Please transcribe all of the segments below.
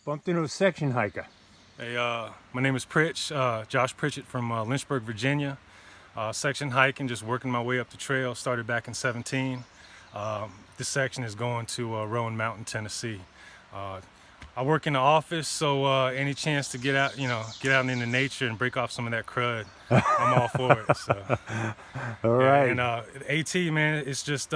Bumped into a section hiker. Hey, my name is Josh Pritchett from Lynchburg, Virginia. Section hiking, just working my way up the trail. Started back in 17. This section is going to Rowan Mountain, Tennessee. I work in the office, so any chance to get out, get out into nature and break off some of that crud, I'm all for it. So. All right. And AT, man, it's just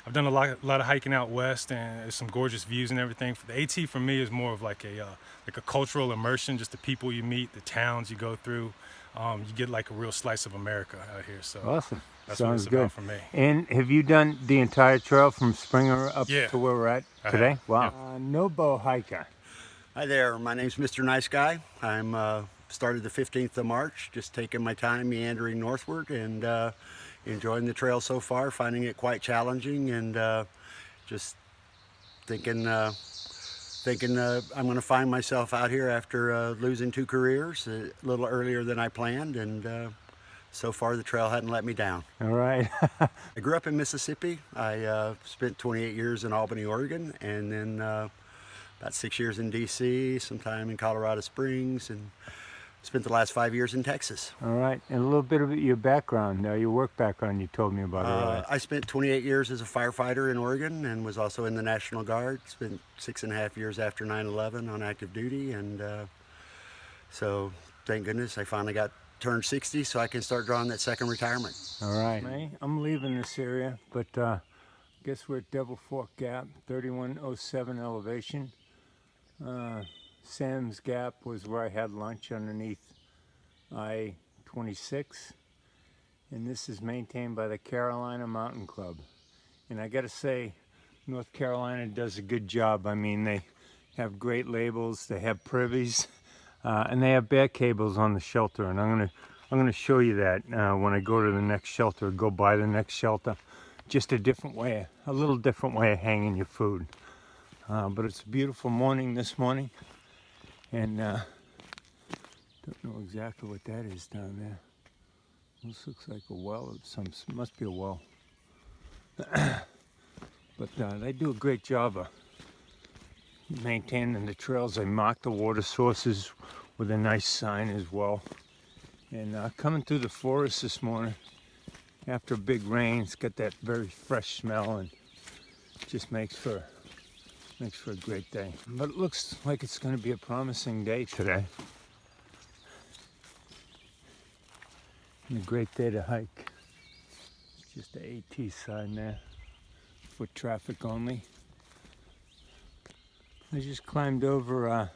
I've done a lot of hiking out west, and there's some gorgeous views and everything. The AT for me is more of like a cultural immersion, just the people you meet, the towns you go through. You get like a real slice of America out here. So awesome. That's Sounds what it's good about for me. And have you done the entire trail from Springer up to where we're at today? Wow. Yeah. NOBO hiker. Hi there, my name's Mr. Nice Guy. I'm started the 15th of March, just taking my time meandering northward and enjoying the trail so far, finding it quite challenging, and just thinking I'm going to find myself out here after losing 2 careers a little earlier than I planned, and so far the trail hadn't let me down. All right. I grew up in Mississippi. I spent 28 years in Albany, Oregon, and then about 6 years in DC, some time in Colorado Springs, and spent the last 5 years in Texas. All right, and a little bit of your background, your work background you told me about earlier. I spent 28 years as a firefighter in Oregon and was also in the National Guard. Spent 6.5 years after 9/11 on active duty, and so thank goodness I finally turned 60 so I can start drawing that second retirement. All right, I'm leaving this area, but I guess we're at Devil Fork Gap, 3107 elevation. Sam's Gap was where I had lunch underneath I-26, and this is maintained by the Carolina Mountain Club. And I gotta say, North Carolina does a good job. I mean, they have great labels, they have privies, and they have bear cables on the shelter, and I'm gonna show you that when I go to the next shelter, go by the next shelter. Just a different way, a little different way of hanging your food. But it's a beautiful morning this morning, and don't know exactly what that is down there. This looks like a well of some, must be a well. But they do a great job of maintaining the trails. They mark the water sources with a nice sign as well. And coming through the forest this morning, after a big rain, it's got that very fresh smell, and just makes for a great day. But it looks like it's going to be a promising day today. And a great day to hike. It's just the AT sign there. Foot traffic only. I just climbed over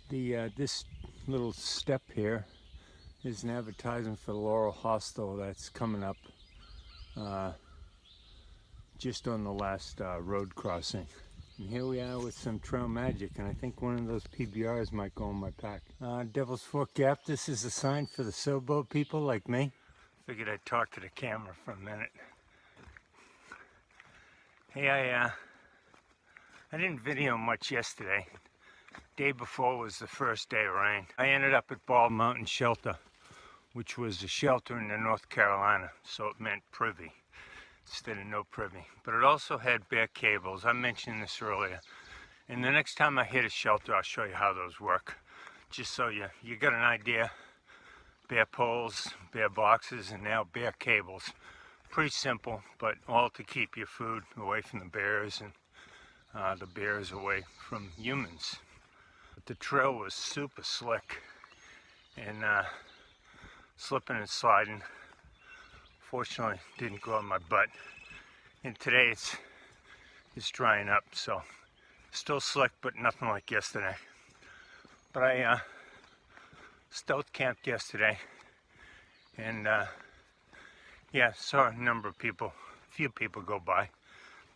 this little step here. There's an advertisement for the Laurel Hostel that's coming up just on the last road crossing. And here we are with some trail magic, and I think one of those PBRs might go in my pack. Devil's Fork Gap, this is a sign for the SOBO people like me. Figured I'd talk to the camera for a minute. Hey, I didn't video much yesterday. Day before was the first day of rain. I ended up at Bald Mountain Shelter, which was a shelter in North Carolina, so it meant privy instead of no privy. But it also had bear cables. I mentioned this earlier. And the next time I hit a shelter, I'll show you how those work. Just so you got an idea. Bear poles, bear boxes, and now bear cables. Pretty simple, but all to keep your food away from the bears and the bears away from humans. But the trail was super slick and slipping and sliding. Fortunately, didn't go on my butt. And today it's drying up, so still slick, but nothing like yesterday. But I stealth camped yesterday, and yeah, saw a number of people, a few people go by.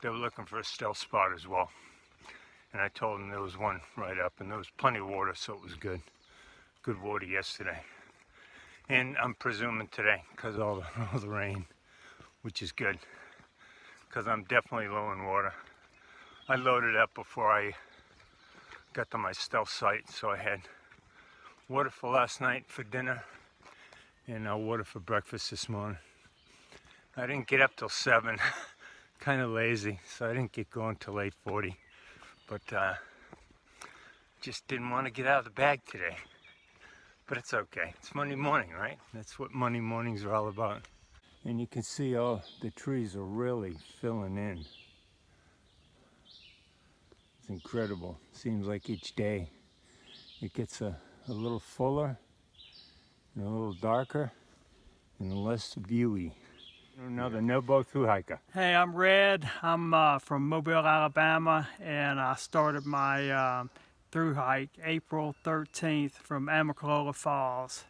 They were looking for a stealth spot as well. And I told them there was one right up, and there was plenty of water, so it was good. Good water yesterday. And I'm presuming today, because of all the rain, which is good. Because I'm definitely low in water. I loaded up before I got to my stealth site, so I had water for last night for dinner, and water for breakfast this morning. I didn't get up till 7, kind of lazy, so I didn't get going till 8:40. But just didn't want to get out of the bag today. But it's okay. It's Monday morning, right? That's what Monday mornings are all about. And you can see all the trees are really filling in. It's incredible. Seems like each day it gets a little fuller and a little darker and less viewy. Another NOBO through hiker. Hey, I'm Red. I'm from Mobile, Alabama, and I started my through hike April 13th from Amicalola Falls,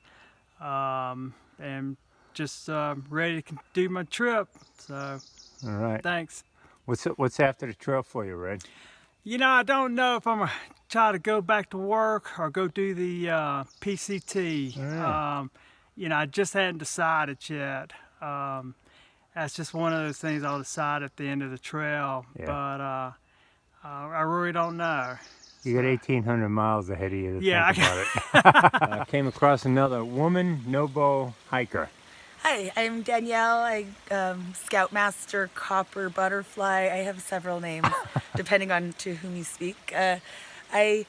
and just ready to do my trip. So, All right. thanks. What's after the trail for you, Red? You know, I don't know if I'm gonna try to go back to work or go do the PCT. All right. You know, I just hadn't decided yet. That's just one of those things I'll decide at the end of the trail. Yeah. But I really don't know. You got 1,800 miles ahead of you to Yeah, think about it. I came across another woman NOBO hiker. Hi, I'm Danielle. I Scoutmaster Copper Butterfly. I have several names depending on to whom you speak. I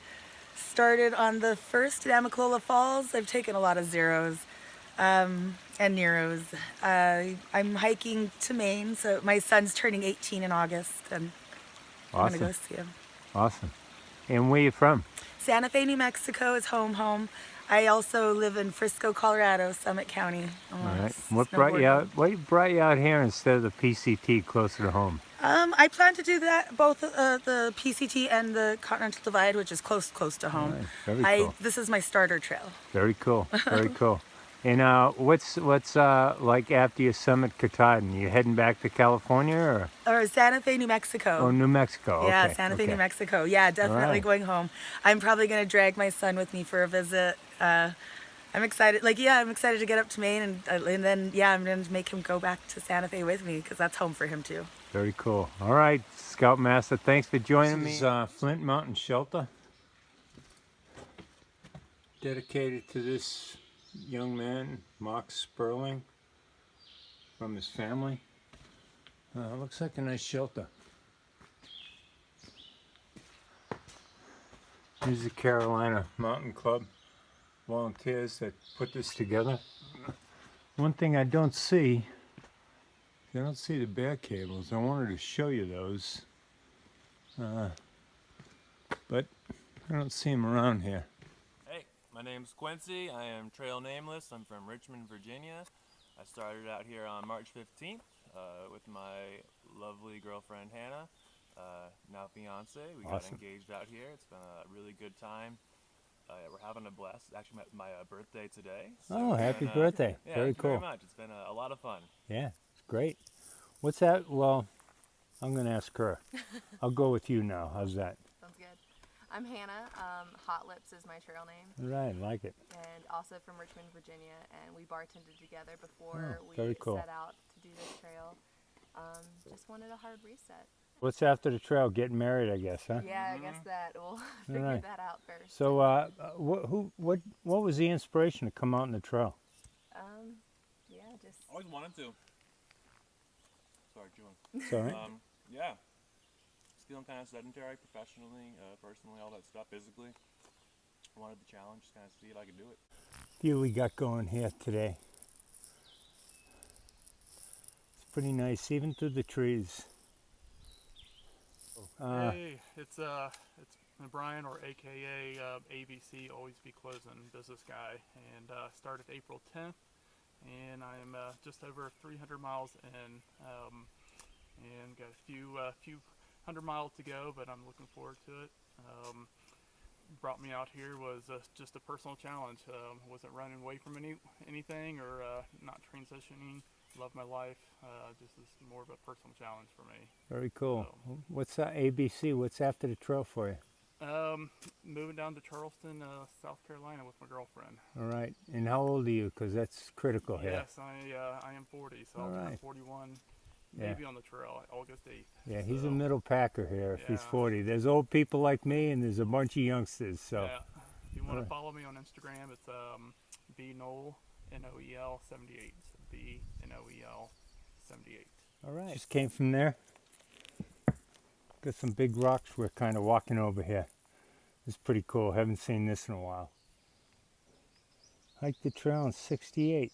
started on the first in Amicalola Falls. I've taken a lot of zeros and Neros. I'm hiking to Maine, so my son's turning 18 in August, and I'm Awesome. gonna go see him. Awesome. And where you from? Santa Fe, New Mexico is home. I also live in Frisco, Colorado, Summit County. All right. What brought you out here instead of the PCT closer to home? I plan to do that, both the PCT and the Continental Divide, which is close to home. Right. Very cool. This is my starter trail. Very cool. Very cool. And what's like after you summit Katahdin? You heading back to California Or Santa Fe, New Mexico. Oh, New Mexico. Yeah, Okay. Santa Fe, okay. New Mexico. Yeah, definitely right. going home. I'm probably going to drag my son with me for a visit. I'm excited. I'm excited to get up to Maine, and then I'm going to make him go back to Santa Fe with me because that's home for him too. Very cool. All right, Scoutmaster, thanks for joining me. This is Flint Mountain Shelter, dedicated to this young man, Mark Sperling, from his family. Looks like a nice shelter. Here's the Carolina Mountain Club volunteers that put this together. One thing I don't see the bear cables. I wanted to show you those, but I don't see them around here. Hey, my name's Quincy. I am Trail Nameless. I'm from Richmond, Virginia. I started out here on March 15th with my lovely girlfriend Hannah, now fiance. We got Awesome. engaged out here. It's been a really good time. We're having a blast. It's actually my birthday today. So Oh, it's happy been, birthday. Yeah, Very thank you very cool. much. It's been a lot of fun. Yeah, it's great. What's that? Well, I'm going to ask her. I'll go with you now. How's that? Sounds good. I'm Hannah. Hot Lips is my trail name, All right, I like it. and also from Richmond, Virginia. And we bartended together before Oh, we very cool. set out to do this trail. Just wanted a hard reset. What's after the trail? Getting married, I guess, huh? Yeah, I guess that we'll figure right. that out first. So, what was the inspiration to come out on the trail? Yeah, just Always wanted to. Sorry, Julian. Sorry. Yeah. Just feeling kind of sedentary professionally, personally, all that stuff physically. I wanted the challenge, just kind of see if I could do it. View we got going here today. It's pretty nice, even through the trees. Hey, it's Brian, or AKA ABC, Always Be Closing business guy, and started April 10th, and I am just over 300 miles in, and got a few hundred miles to go, but I'm looking forward to it. Brought me out here was just a personal challenge. Wasn't running away from anything or not transitioning. Love my life. Just is more of a personal challenge for me. Very cool. So, What's that ABC? What's after the trail for you? moving down to Charleston, South Carolina with my girlfriend. All right. And how old are you? Because that's critical here. Yes, I am 40, so All I'll turn right. 41 Yeah. maybe on the trail, August 8th. Yeah, he's So, a middle packer here if he's Yeah. 40. There's old people like me and there's a bunch of youngsters. So Yeah. If you want to Alright. follow me on Instagram, it's bnoel, Noel 78. bnoel 78. all right. Just came from there. Got some big rocks we're kind of walking over here. It's pretty cool. Haven't seen this in a while. Hiked the trail in '68.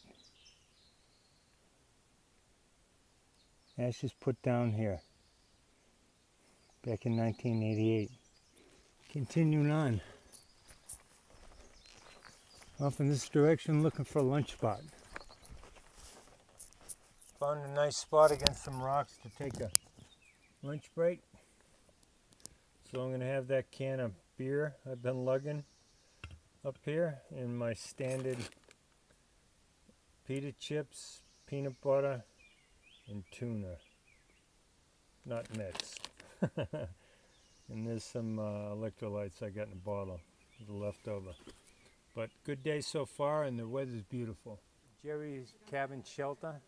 Ashes put down here back in 1988. Continuing on. Off in this direction looking for a lunch spot. Found a nice spot against some rocks to take a lunch break. So I'm going to have that can of beer I've been lugging up here and my standard pita chips, peanut butter, and tuna. Not mixed. And there's some electrolytes I got in a bottle, the leftover. But good day so far and the weather's beautiful. Jerry's cabin shelter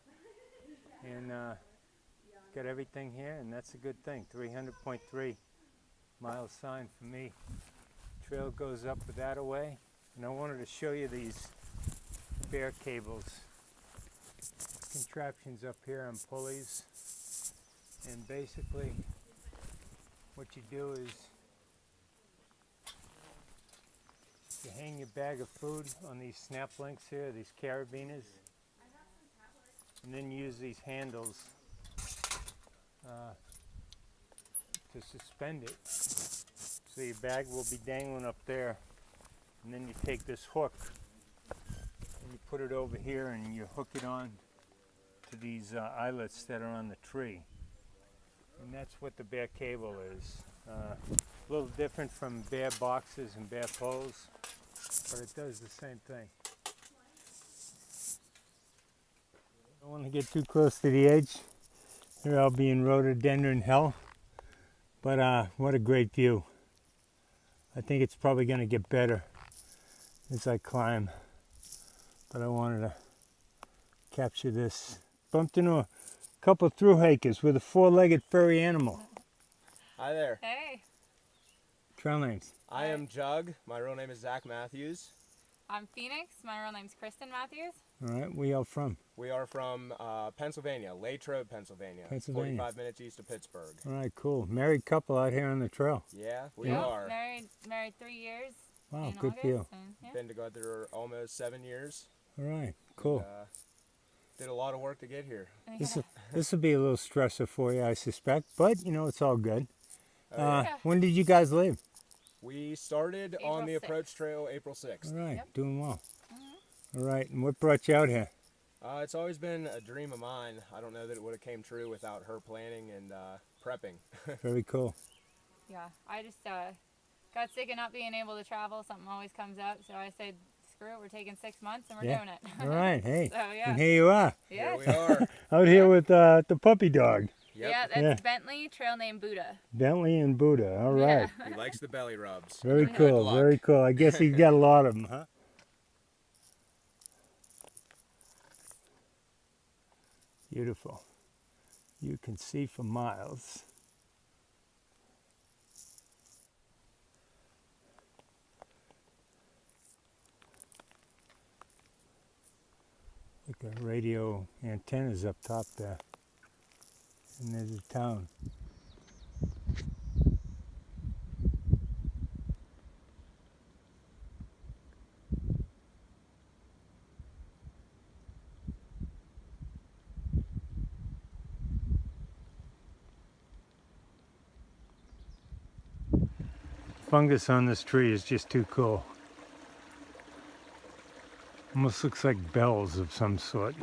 and got everything here and that's a good thing. 300.3 mile sign for me. Trail goes up with that away. And I wanted to show you these bear cables. Contraptions up here on pulleys. And basically what you do is you hang your bag of food on these snap links here, these carabiners, and then use these handles to suspend it. So your bag will be dangling up there, and then you take this hook and you put it over here and you hook it on to these eyelets that are on the tree. And that's what the bear cable is. A little different from bear boxes and bear poles, but it does the same thing. Don't want to get too close to the edge. Here I'll be in rhododendron hell, but what a great view. I think it's probably going to get better as I climb, but I wanted to capture this. Bumped into a couple of thru-hikers with a four-legged furry animal. Hi there. Hey. Trail names. I am Jug. My real name is Zach Matthews. I'm Phoenix. My real name's Kristen Matthews. All right, where y'all from? We are from Pennsylvania, Latrobe, Pennsylvania. Pennsylvania. 45 minutes east of Pittsburgh. All right, cool. Married couple out here on the trail. Yeah, we Yep, are. Married 3 years. Wow, in good August, for you. and, yeah. Been together almost 7 years. All right, cool. And, did a lot of work to get here. This will be a little stressor for you, I suspect, but you know it's all good. Yeah. When did you guys leave? We started on the April 6th. approach trail April 6th. All right, Yep. doing well. All right, and what brought you out here? It's always been a dream of mine. I don't know that it would have came true without her planning and prepping. Very cool. Yeah, I just got sick of not being able to travel. Something always comes up, so I said, screw it, we're taking 6 months and we're Yeah. doing it. All right, hey, So, yeah. and here you are, Yeah. Here we are. out here with the puppy dog, Yep. Yeah, that's Yeah. Bentley, trail name Buddha. Bentley and Buddha. All right, Yeah. He likes the belly rubs. very Good cool, luck. very cool. I guess he's got a lot of them, huh? Beautiful. You can see for miles. Look at radio antennas up top there. And there's a town. Fungus on this tree is just too cool. Almost looks like bells of some sort.